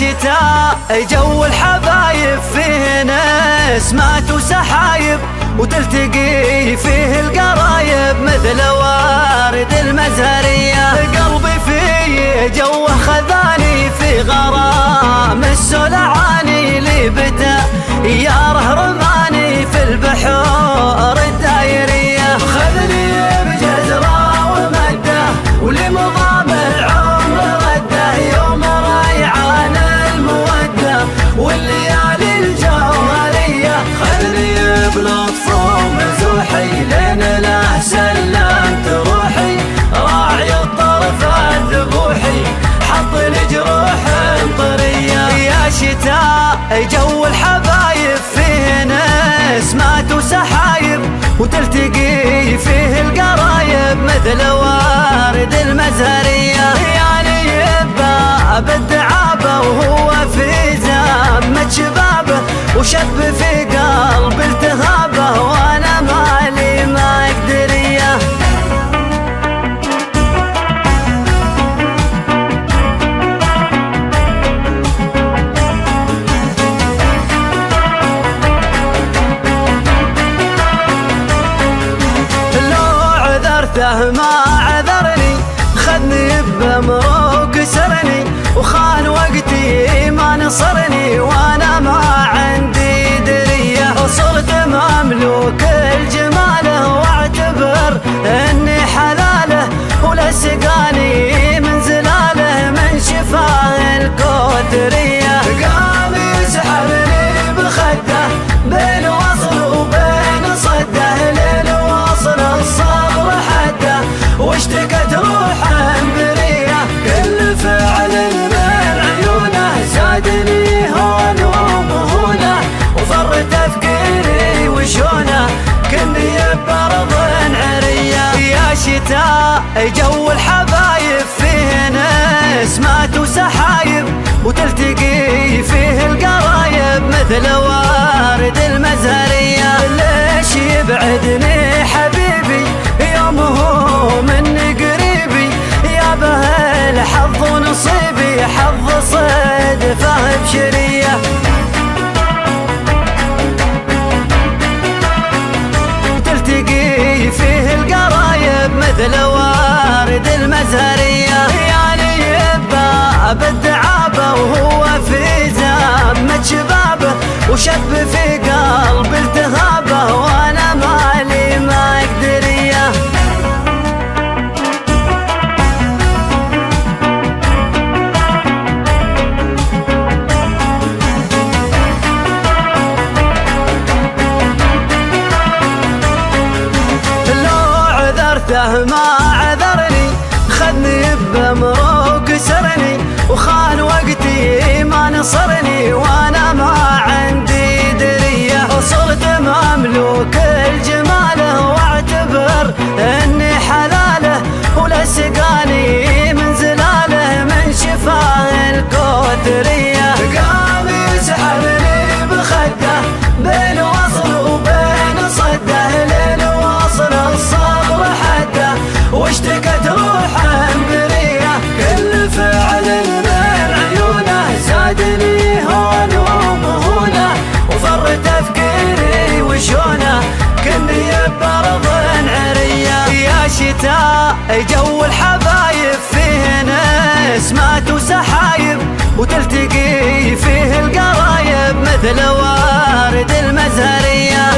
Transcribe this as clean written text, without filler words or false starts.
شتاء جو الحبايب فيه نسمات وسحايب، وتلتقي فيه القرايب مثل وارد المزهرية. قلبي فيه جوه خذاني في غرام السلعاني، لبته ياره رماني في البحور الدايرية. خذني بجزرة ومده ولمضام العمر رده، يوم ريعان المودة والليالي الجوهرية. خذني بلطف ومزوحي لين له سلمت روحي، راعي الطرف الذبوحي حط الجروح طرية. يا شتاء جو الحبايب فيه نسمات وسحايب، وتلتقي فيه القرايب مثل وارد المزهرية. يعني يبا بالدعابة وهو في زمة شبابه، وشب في قلب التهابه وانا مالي ما اقدريه. ما عذرني خذني بمروق سرني، وخان وقتي ما نصرني وانا ما عندي دريه. صرت مملوك الجماله واعتبر اني حلاله، ولا سقاني من زلاله من شفاه الكوثريه. قام يسحبني بخده بين وصل وبين صده، لين وصل الصبر حده واشتكت روحه بريه. كل فعل من عيونه زادني هون ومهونه، وفر تفكيري وشونه كني بأرض عريه. يا شتاء جو الحبايب فيه نسمات وسحايب، وتلتقي فيه القرايب مثل وارد المزهرية. ليش يبعدني حبيبي يوم هو مني قريبي، يا به الحظ ونصيبي حظ صدفه بشريه. تلتقي فيه القرايب مثل وارد المزهرية. يعني يبا بالدعابة وهو في زمة شبابه، وشب في قلب التهابه وانا مالي ما اقدريه. ما عذرني خذني بمروق سرني، وخان وقتي ما نصرني وانا ما عندي دريه. صرت مملوك الجماله واعتبر اني حلاله، ولا سقاني من زلاله من شفاه الكوثريه. قام يسحبني بخده بين وصل وبين صده، لين وصل الصبر حده واشتكت روحه بريه. كل فعل من عيونه زادني هون ومهونه، وفر تفكيري وشونه كني بأرض عريه. يا شتاء جو الحبايب فيه نسمات وسحايب، وتلتقي فيه القرايب مثل وارد المزهرية.